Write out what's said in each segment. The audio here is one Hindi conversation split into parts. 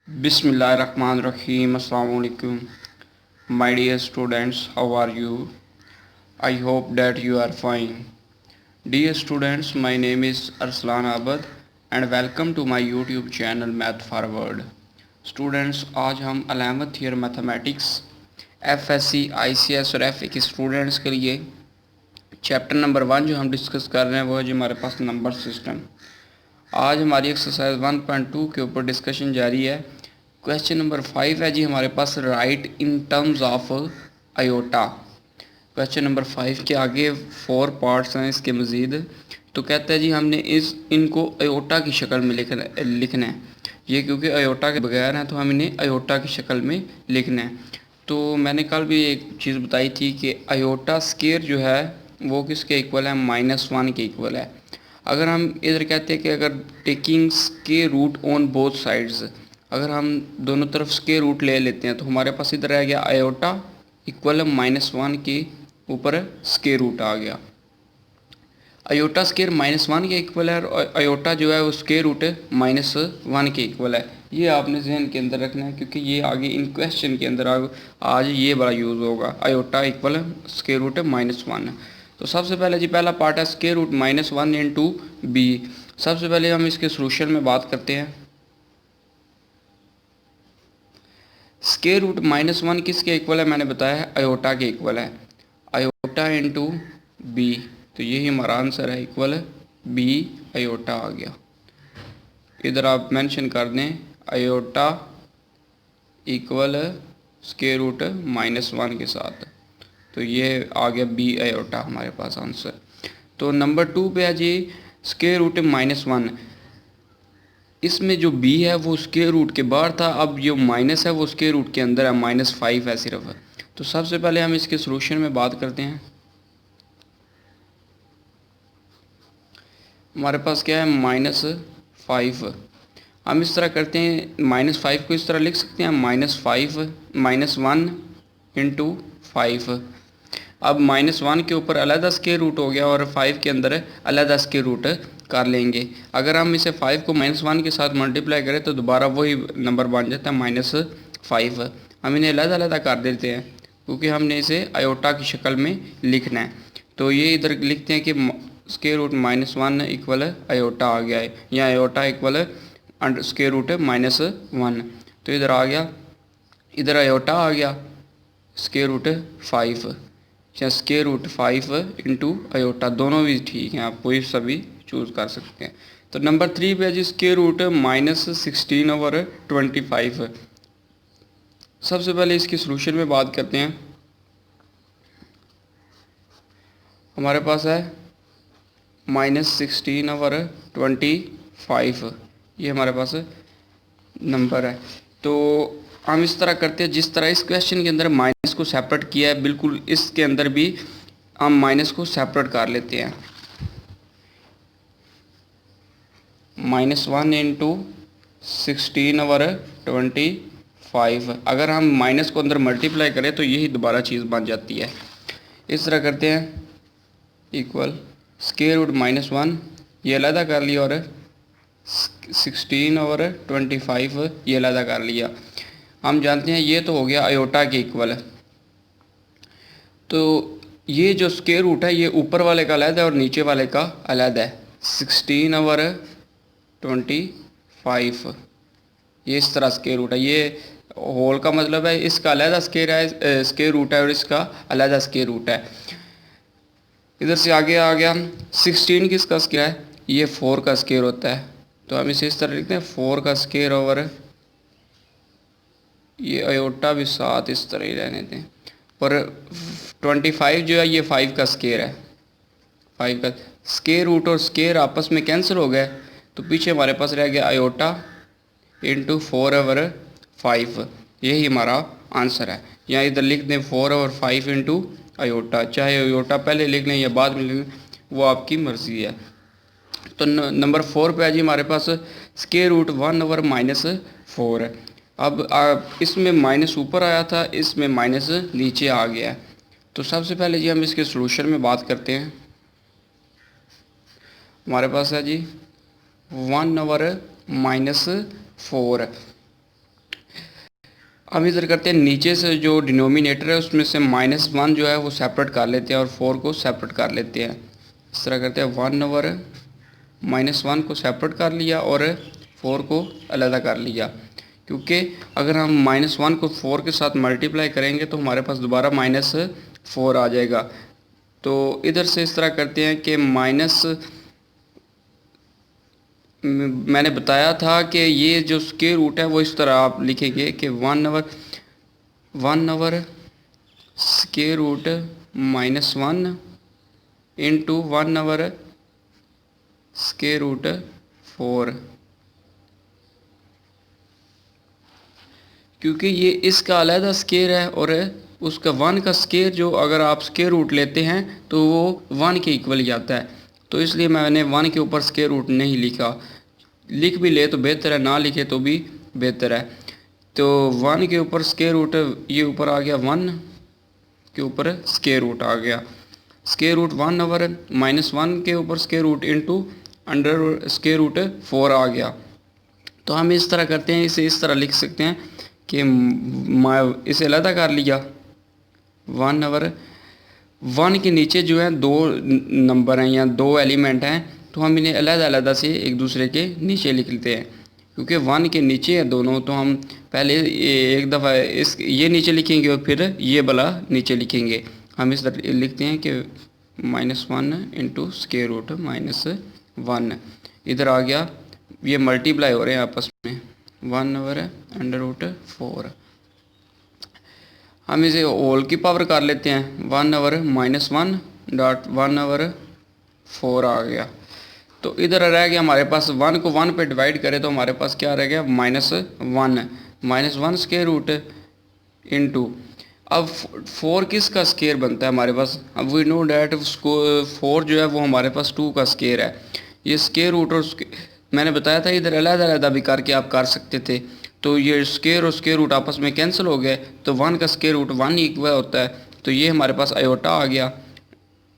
Bismillahirrahmanirrahim. Assalamu alaikum. My dear students, how are you? I hope that you are fine. Dear students, my name is Arslan Abad and welcome to my YouTube channel Math Forward. Students, आज हम 11th year mathematics FSC ICS और FA के स्टूडेंट्स के लिए चैप्टर नंबर 1 जो हम डिस्कस कर रहे हैं वो है जो हमारे पास नंबर सिस्टम। आज हमारी एक्सरसाइज 1.2 के ऊपर डिस्कशन जारी है। क्वेश्चन नंबर 5 है जी हमारे पास right in terms of iota. Question number 5 के आगे 4 पार्ट्स हैं इसके मज़ीद। तो कहते हैं जी हमने इनको आयोटा की शक्ल में लिखना है। ये क्योंकि आयोटा के बगैर हैं तो हम इन्हें आयोटा की शक्ल में लिखना है। तो मैंने कल भी एक चीज़ बताई थी कि आयोटा स्केयर जो है वो किसके इक्वल है, -1 के इक्वल है। अगर हम इधर कहते हैं कि अगर taking square root on both sides, अगर हम दोनों तरफ स्केयर रूट ले लेते हैं तो हमारे पास इधर आ गया आयोटा इक्वल -1 के ऊपर स्केयर रूट आ गया। आयोटा स्केयर -1 के इक्वल है और आयोटा जो है वो स्केयर रूट -1 के इक्वल है। ये आपने जहन के अंदर रखना है क्योंकि ये आगे इन क्वेश्चन के अंदर आज ये बड़ा यूज़ होगा। Iota equal square root -1। तो सबसे पहले जी पहला पार्ट है स्केयर रूट -1 इंटू बी। सबसे पहले हम इसके सोल्यूशन में बात करते हैं। स्केयर रूट -1 किसके इक्वल है, मैंने बताया है आयोटा के इक्वल है। आयोटा इंटू बी, तो यही हमारा आंसर है, इक्वल बी आयोटा आ गया। इधर आप मेंशन कर दें आयोटा इक्वल स्केयर रूट -1 के साथ, तो ये आ गया बी आयोटा हमारे पास आंसर। तो नंबर 2 पे है जी स्केयर रूट -1। इसमें जो बी है वो स्केयर रूट के बाहर था, अब जो माइनस है वो स्केयर रूट के अंदर है, -5 है सिर्फ। तो सबसे पहले हम इसके सोल्यूशन में बात करते हैं। हमारे पास क्या है -5। हम इस तरह करते हैं, -5 को इस तरह लिख सकते हैं -1 इंटू 5। अब -1 के ऊपर अलग स्केयर रूट हो गया और 5 के अंदर अलग स्केयर रूट कर लेंगे। अगर हम इसे 5 को -1 के साथ मल्टीप्लाई करें तो दोबारा वही नंबर बन जाता है -5। हम इन्हें अलग अलग कर देते हैं क्योंकि हमने इसे आयोटा की शक्ल में लिखना है। तो ये इधर लिखते हैं कि स्केयर रूट -1 इक्वल आयोटा आ गया है, या आयोटा इक्वल स्केयर रूट -1। तो इधर आ गया, इधर आयोटा आ गया स्केयर रूट 5 या स्केयर रूट 5 इंटू आयोटा, दोनों भी ठीक हैं, आप कोई सा भी चूज़ कर सकते हैं। तो नंबर 3 पे है जी स्केयर रूट -16/25। सबसे पहले इसकी सोल्यूशन में बात करते हैं। हमारे पास है -16/25, ये हमारे पास नंबर है। तो हम इस तरह करते हैं जिस तरह इस क्वेश्चन के अंदर माइनस को सेपरेट किया है, बिल्कुल इसके अंदर भी हम माइनस को सेपरेट कर लेते हैं। -1 इंटू 16/25, अगर हम माइनस को अंदर मल्टीप्लाई करें तो यही दोबारा चीज़ बन जाती है। इस तरह करते हैं इक्वल स्केयर रूट -1 ये अलग कर लिया और 16/25 ये अलग कर लिया। हम जानते हैं ये तो हो गया आयोटा के इक्वल। तो ये जो स्केयर रूट है ये ऊपर वाले का अलग है और नीचे वाले का अलग है। 16/25 ये इस तरह स्केयर रूट है। ये होल का मतलब है इसका अलग स्केयर रूट है और इसका अलग स्केयर रूट है। इधर से आगे आ गया 16 किसका स्केयर है, ये 4 का स्केयर होता है। तो हम इसे इस तरह लिखते हैं 4 का स्केयर ओवर ये आयोटा भी साथ इस तरह ही रहने दें। पर 25 जो है ये 5 का स्केयर है। 5 का स्केयर रूट और स्केयर आपस में कैंसिल हो गए, तो पीछे हमारे पास रह गया आयोटा इंटू 4/5, यही हमारा आंसर है। या इधर लिख दें 4/5 इंटू आयोटा, चाहे आयोटा पहले लिख लें या बाद में लिख लें, वो आपकी मर्ज़ी है। तो नंबर 4 पे है जी हमारे पास स्केयर रूट 1/-4 है। अब इसमें माइनस ऊपर आया था, इसमें माइनस नीचे आ गया है। तो सबसे पहले जी हम इसके सोल्यूशन में बात करते हैं। हमारे पास है जी 1/-4 हम इधर करते हैं, नीचे से जो डिनोमिनेटर है उसमें से -1 जो है वो सेपरेट कर लेते हैं और 4 को सेपरेट कर लेते हैं। इस तरह करते हैं, 1/-1 को सेपरेट कर लिया और 4 को अलग कर लिया, क्योंकि अगर हम -1 को 4 के साथ मल्टीप्लाई करेंगे तो हमारे पास दोबारा -4 आ जाएगा। तो इधर से इस तरह करते हैं कि मैंने बताया था कि ये जो स्क्वायर रूट है वो इस तरह आप लिखेंगे कि 1/1 square root -1 into 1/, square root 4, क्योंकि ये इसका अलहदा स्क्वायर है और उसका 1 का स्क्वायर जो अगर आप स्क्वायर रूट लेते हैं तो वो 1 के इक्वल ही आता है। तो इसलिए मैंने 1 के ऊपर स्क्वायर रूट नहीं लिखा, लिख भी ले तो बेहतर है, ना लिखे तो भी बेहतर है। तो 1 के ऊपर स्क्वायर रूट, ये ऊपर आ गया 1 के ऊपर स्क्वायर रूट आ गया, स्क्वायर रूट 1/-1 के ऊपर square root into under square root 4 आ गया। तो हम इस तरह करते हैं, इसे इस तरह लिख सकते हैं कि इसे अलग कर लिया, 1/1 के नीचे जो है 2 नंबर हैं या 2 एलिमेंट हैं, तो हम इन्हें अलग-अलग से एक दूसरे के नीचे लिख लेते हैं, क्योंकि 1 के नीचे है दोनों, तो हम पहले एक दफ़ा ये नीचे लिखेंगे और फिर ये वाला नीचे लिखेंगे। हम इस तरह लिखते हैं कि -1 इंटू स्क्वायर रूट -1, इधर आ गया, ये मल्टीप्लाई हो रहे हैं आपस में, 1/√4। हम इसे होल की पावर कर लेते हैं, 1/-1 डॉट 1/4 आ गया। तो इधर रह गया हमारे पास, 1 को 1 पे डिवाइड करें तो हमारे पास क्या रह गया, -1 स्क्वायर रूट इंटू, अब 4 किसका स्क्वायर बनता है हमारे पास, अब वी नो डैट 4 जो है वो हमारे पास 2 का स्क्वायर है। ये स्क्वायर रूट और मैंने बताया था इधर अलग-अलग भी करके आप कर सकते थे, तो ये स्क्वायर और स्क्वायर रूट आपस में कैंसिल हो गए, तो 1 का स्क्वायर रूट 1 इक्वल होता है, तो ये हमारे पास आयोटा आ गया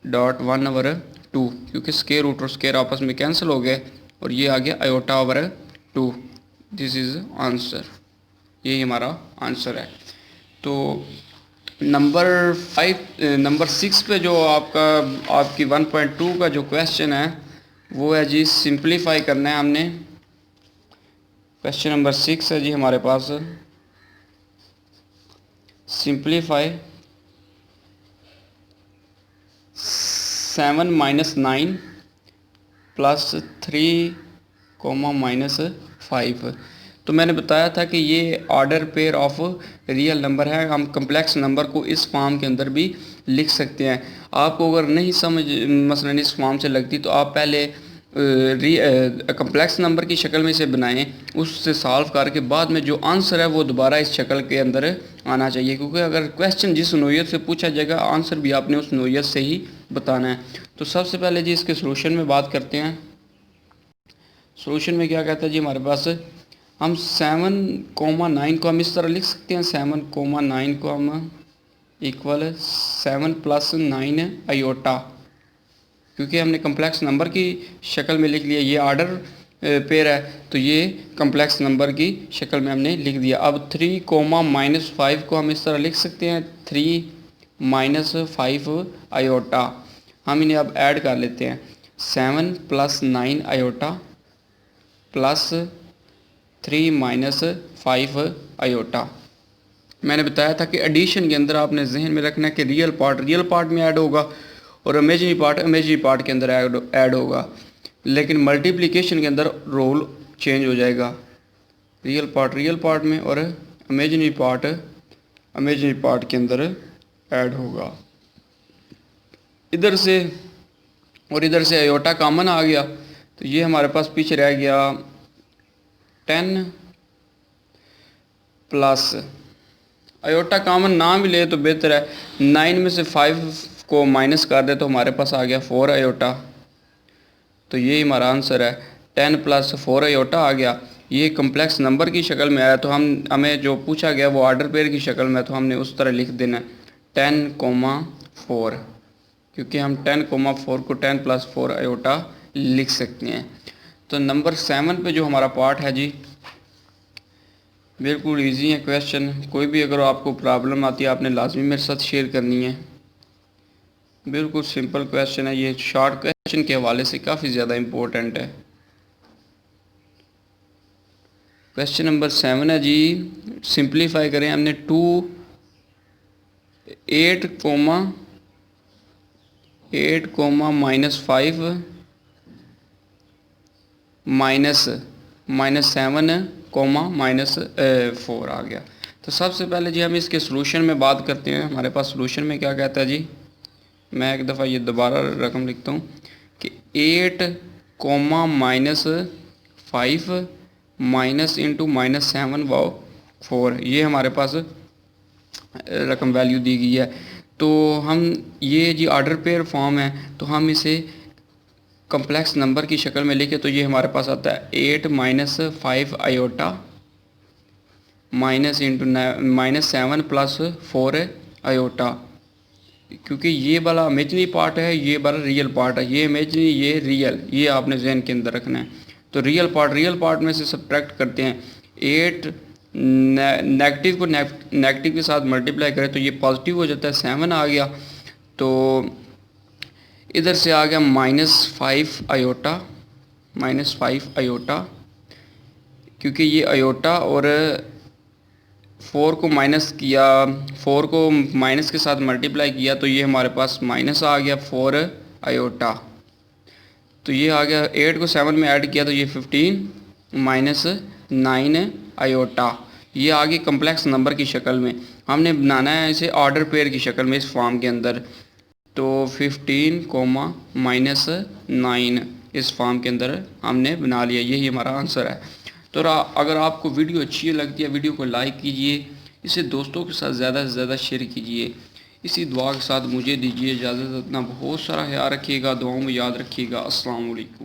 डॉट 1/2, क्योंकि स्क्वायर रूट और स्क्वायर आपस में कैंसिल हो गए और ये आ गया आयोटा/2। दिस इज़ आंसर, यही हमारा आंसर है। तो नंबर 6 पे जो आपकी 1.2 का जो क्वेश्चन है वो है जी, सिंप्लीफाई करना है हमने। क्वेश्चन नंबर 6 है जी हमारे पास, सिंप्लीफाई 7 - 9 प्लस 3, -5। तो मैंने बताया था कि ये order pair of real number है, हम कम्प्लेक्स नंबर को इस फॉर्म के अंदर भी लिख सकते हैं। आपको अगर नहीं समझ मसलन इस फॉर्म से लगती तो आप पहले कम्प्लेक्स नंबर की शक्ल में इसे बनाएं, उससे सॉल्व करके बाद में जो आंसर है वो दोबारा इस शक्ल के अंदर आना चाहिए, क्योंकि अगर क्वेश्चन जिस नोयत से पूछा जाएगा आंसर भी आपने उस नोयत से ही बताना है। तो सबसे पहले जी इसके सोल्यूशन में बात करते हैं। सोल्यूशन में क्या कहता है जी हमारे पास, हम 7,9 को हम इस तरह लिख सकते हैं, 7,9 को हम इक्वल 7 + 9 आयोटा, क्योंकि हमने कम्प्लेक्स नंबर की शक्ल में लिख लिया, ये ऑर्डर पेयर है तो ये कम्प्लेक्स नंबर की शक्ल में हमने लिख दिया। अब 3, -5 को हम इस तरह लिख सकते हैं, 3 - 5 आयोटा। हम इन्हें अब ऐड कर लेते हैं, 7 + 9 आयोटा प्लस 3 - 5 आयोटा। मैंने बताया था कि एडिशन के अंदर आपने जहन में रखना है कि रियल पार्ट में ऐड होगा और इमेजिनरी पार्ट के अंदर ऐड होगा, लेकिन मल्टीप्लिकेशन के अंदर रोल चेंज हो जाएगा, रियल पार्ट में और इमेजिनरी पार्ट के अंदर ऐड होगा। इधर से आयोटा कॉमन आ गया, तो ये हमारे पास पीछे रह गया 10 प्लस, आयोटा कॉमन ना भी ले तो बेहतर है, 9 में से 5 को माइनस कर दे तो हमारे पास आ गया 4 आयोटा। तो ये हमारा आंसर है, 10 + 4 आयोटा आ गया। ये कम्प्लेक्स नंबर की शक्ल में आया, तो हमें जो पूछा गया वो ऑर्डर पेयर की शक्ल में, तो हमने उस तरह लिख देना 10,4, क्योंकि हम 10,4 को 10 + 4 आयोटा लिख सकते हैं। तो नंबर 7 पे जो हमारा पार्ट है जी, बिल्कुल इजी है क्वेश्चन। कोई भी अगर आपको प्रॉब्लम आती है आपने लाजमी मेरे साथ शेयर करनी है। बिल्कुल सिंपल क्वेश्चन है ये, शॉर्ट क्वेश्चन के हवाले से काफ़ी ज़्यादा इम्पोर्टेंट है। क्वेश्चन नंबर 7 है जी, सिंप्लीफाई करें हमने 8 -5 -7 -4 आ गया। तो सबसे पहले जी हम इसके सोल्यूशन में बात करते हैं। हमारे पास सोल्यूशन में क्या कहता है जी, मैं एक दफ़ा ये दोबारा रकम लिखता हूँ कि 8 -5 माइनस इंटू -7/4 ये हमारे पास रकम वैल्यू दी गई है। तो हम ये जी ऑर्डर पेयर फॉर्म है, तो हम इसे कम्प्लेक्स नंबर की शक्ल में लिखे तो ये हमारे पास आता है 8 -5 आयोटा माइनस इंटू -7 + 4 आयोटा। क्योंकि ये वाला इमेजनरी पार्ट है, ये वाला रियल पार्ट है, ये इमेजनरी ये रियल, ये आपने जहन के अंदर रखना है। तो रियल पार्ट में से सब्ट्रैक्ट करते हैं। 8 नेगेटिव को नेगेटिव के साथ मल्टीप्लाई करें तो ये पॉजिटिव हो जाता है, 7 आ गया। तो इधर से आ गया -5 आयोटा, क्योंकि ये आयोटा और 4 को माइनस किया, 4 को माइनस के साथ मल्टीप्लाई किया तो ये हमारे पास माइनस आ गया 4 आयोटा। तो ये आ गया 8 को 7 में ऐड किया तो ये 15 -9 आयोटा। ये आ गई कम्प्लेक्स नंबर की शक्ल में। हमने बनाना है इसे ऑर्डर पेयर की शक्ल में इस फॉर्म के अंदर। तो 15 -9 इस फॉर्म के अंदर हमने बना लिया, यही हमारा आंसर है। तो अगर आपको वीडियो अच्छी लगती है वीडियो को लाइक कीजिए, इसे दोस्तों के साथ ज़्यादा से ज़्यादा शेयर कीजिए। इसी दुआ के साथ मुझे दीजिए इजाज़त। अपना बहुत सारा ख्याल रखिएगा, दुआओं में याद रखिएगा। अस्सलाम वालेकुम।